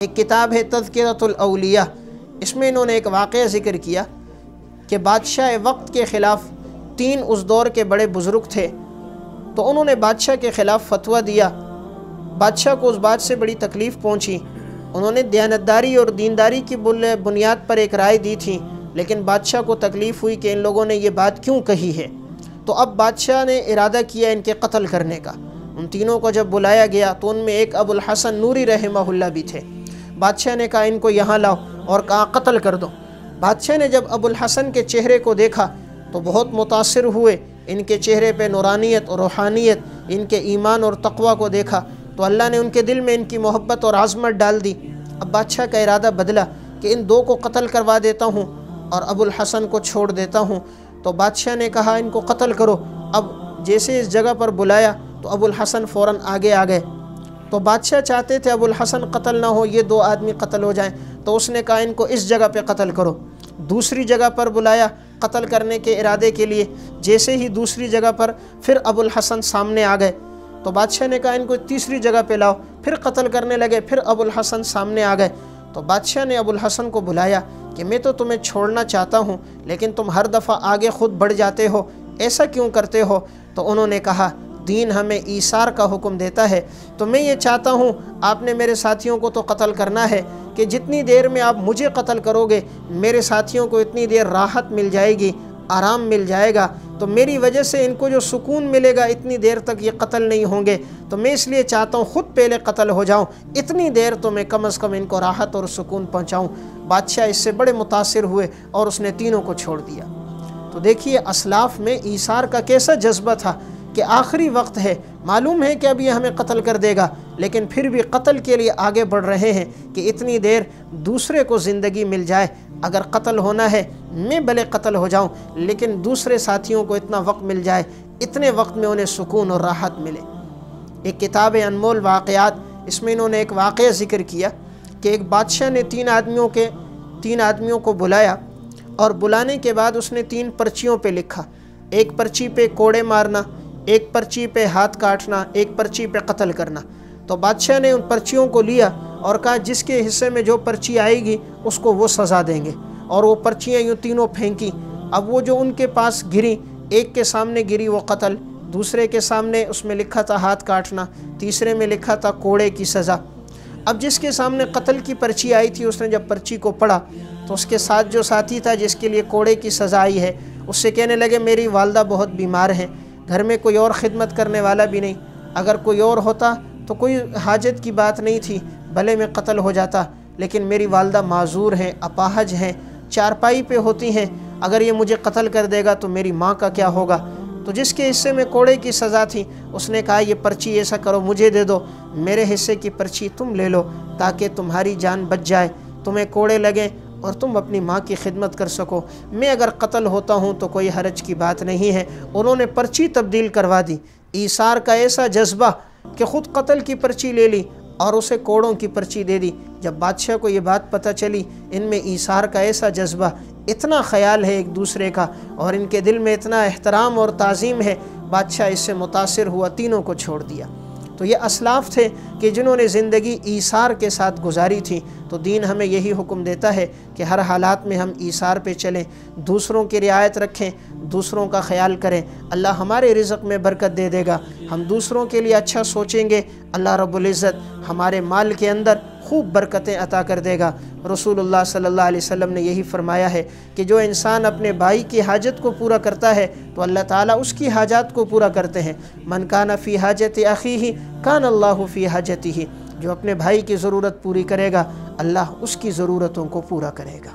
ایک کتاب ہے تذکرۃ الاولیاء، اس میں انہوں نے ایک واقعہ ذکر کیا کہ بادشاہ وقت کے خلاف 3 اس دور کے بڑے بزرگ تھے، تو انہوں نے بادشاہ کے خلاف فتویٰ دیا۔ بادشاہ کو اس بات سے بڑی تکلیف پہنچی، انہوں نے دیانتداری اور دینداری کی بنیاد پر ایک رائے دی تھی، لیکن بادشاہ کو تکلیف ہوئی کہ ان لوگوں نے یہ بات کیوں کہی ہے۔ تو اب بادشاہ نے ارادہ کیا ان کے قتل کرنے کا۔ ان تینوں کو جب بلایا گیا تو ان میں ایک ابو الحسن نوری رحمہ اللہ بھی تھے۔ بادشاہ نے کہا ان کو یہاں لاؤ اور کہا قتل کر دو۔ بادشاہ نے جب ابو الحسن کے چہرے کو دیکھا تو بہت متاثر ہوئے، ان کے چہرے پہ نورانیت اور روحانیت، ان کے ایمان اور تقوی کو دیکھا تو اللہ نے ان کے دل میں ان کی محبت اور عظمت ڈال دی۔ اب بادشاہ کا ارادہ بدلا کہ ان 2 کو قتل کروا دیتا ہوں اور ابو الحسن کو چھوڑ دیتا ہوں۔ تو بادشاہ نے کہا ان کو قتل کرو۔ اب جیسے اس جگہ پر بلایا تو ابو الحسن فوراً آگے آ گئے۔ تو بادشاہ چاہتے تھے ابو الحسن قتل نہ ہو، یہ 2 آدمی قتل ہو جائیں، تو اس نے کہا ان کو اس جگہ پہ قتل کرو۔ دوسری جگہ پر بلایا قتل کرنے کے ارادے کے لیے، جیسے ہی دوسری جگہ پر پھر ابو الحسن سامنے آ گئے تو بادشاہ نے کہا ان کو تیسری جگہ پہ لاؤ، پھر قتل کرنے لگے، پھر ابو الحسن سامنے آ گئے۔ تو بادشاہ نے ابو الحسن کو بلایا کہ میں تو تمہیں چھوڑنا چاہتا ہوں، لیکن تم ہر دفعہ آگے خود بڑھ جاتے ہو، ایسا کیوں کرتے ہو؟ تو انہوں نے کہا دین ہمیں ایثار کا حکم دیتا ہے، تو میں یہ چاہتا ہوں آپ نے میرے ساتھیوں کو تو قتل کرنا ہے کہ جتنی دیر میں آپ مجھے قتل کرو گے میرے ساتھیوں کو اتنی دیر راحت مل جائے گی، آرام مل جائے گا، تو میری وجہ سے ان کو جو سکون ملے گا اتنی دیر تک یہ قتل نہیں ہوں گے، تو میں اس لیے چاہتا ہوں خود پہلے قتل ہو جاؤں، اتنی دیر تو میں کم از کم ان کو راحت اور سکون پہنچاؤں۔ بادشاہ اس سے بڑے متاثر ہوئے اور اس نے تینوں کو چھوڑ دیا۔ تو دیکھیے اسلاف میں ایثار کا کیسا جذبہ تھا کہ آخری وقت ہے، معلوم ہے کہ اب یہ ہمیں قتل کر دے گا، لیکن پھر بھی قتل کے لیے آگے بڑھ رہے ہیں کہ اتنی دیر دوسرے کو زندگی مل جائے، اگر قتل ہونا ہے میں بھلے قتل ہو جاؤں لیکن دوسرے ساتھیوں کو اتنا وقت مل جائے، اتنے وقت میں انہیں سکون اور راحت ملے۔ ایک کتاب انمول واقعات، اس میں انہوں نے ایک واقعہ ذکر کیا کہ ایک بادشاہ نے 3 آدمیوں کو بلایا اور بلانے کے بعد اس نے 3 پرچیوں پہ لکھا، ایک پرچی پہ کوڑے مارنا، ایک پرچی پہ ہاتھ کاٹنا، ایک پرچی پہ قتل کرنا۔ تو بادشاہ نے ان پرچیوں کو لیا اور کہا جس کے حصے میں جو پرچی آئے گی اس کو وہ سزا دیں گے، اور وہ پرچیاں یوں تینوں پھینکی۔ اب وہ جو ان کے پاس گری، ایک کے سامنے گری وہ قتل، دوسرے کے سامنے اس میں لکھا تھا ہاتھ کاٹنا، تیسرے میں لکھا تھا کوڑے کی سزا۔ اب جس کے سامنے قتل کی پرچی آئی تھی اس نے جب پرچی کو پڑھا تو اس کے ساتھ جو ساتھی تھا جس کے لیے کوڑے کی سزا آئی ہے اس سے کہنے لگے میری والدہ بہت بیمار ہیں، گھر میں کوئی اور خدمت کرنے والا بھی نہیں، اگر کوئی اور ہوتا تو کوئی حاجت کی بات نہیں تھی، بھلے میں قتل ہو جاتا، لیکن میری والدہ معذور ہیں، اپاہج ہیں، چارپائی پہ ہوتی ہیں، اگر یہ مجھے قتل کر دے گا تو میری ماں کا کیا ہوگا؟ تو جس کے حصے میں کوڑے کی سزا تھی اس نے کہا یہ پرچی ایسا کرو مجھے دے دو، میرے حصے کی پرچی تم لے لو تاکہ تمہاری جان بچ جائے، تمہیں کوڑے لگیں اور تم اپنی ماں کی خدمت کر سکو، میں اگر قتل ہوتا ہوں تو کوئی حرج کی بات نہیں ہے۔ انہوں نے پرچی تبدیل کروا دی، ایثار کا ایسا جذبہ کہ خود قتل کی پرچی لے لی اور اسے کوڑوں کی پرچی دے دی۔ جب بادشاہ کو یہ بات پتہ چلی ان میں ایثار کا ایسا جذبہ، اتنا خیال ہے ایک دوسرے کا اور ان کے دل میں اتنا احترام اور تعظیم ہے، بادشاہ اس سے متاثر ہوا، تینوں کو چھوڑ دیا۔ تو یہ اسلاف تھے کہ جنہوں نے زندگی ایثار کے ساتھ گزاری تھی۔ تو دین ہمیں یہی حکم دیتا ہے کہ ہر حالات میں ہم ایثار پہ چلیں، دوسروں کی رعایت رکھیں، دوسروں کا خیال کریں، اللہ ہمارے رزق میں برکت دے دے گا۔ ہم دوسروں کے لیے اچھا سوچیں گے، اللہ رب العزت ہمارے مال کے اندر خوب برکتیں عطا کر دے گا۔ رسول اللہ صلی اللہ علیہ وسلم نے یہی فرمایا ہے کہ جو انسان اپنے بھائی کی حاجت کو پورا کرتا ہے تو اللہ تعالیٰ اس کی حاجات کو پورا کرتے ہیں۔ من کان فی حاجت اخیہ کان اللہ فی حاجتہ، جو اپنے بھائی کی ضرورت پوری کرے گا اللہ اس کی ضرورتوں کو پورا کرے گا۔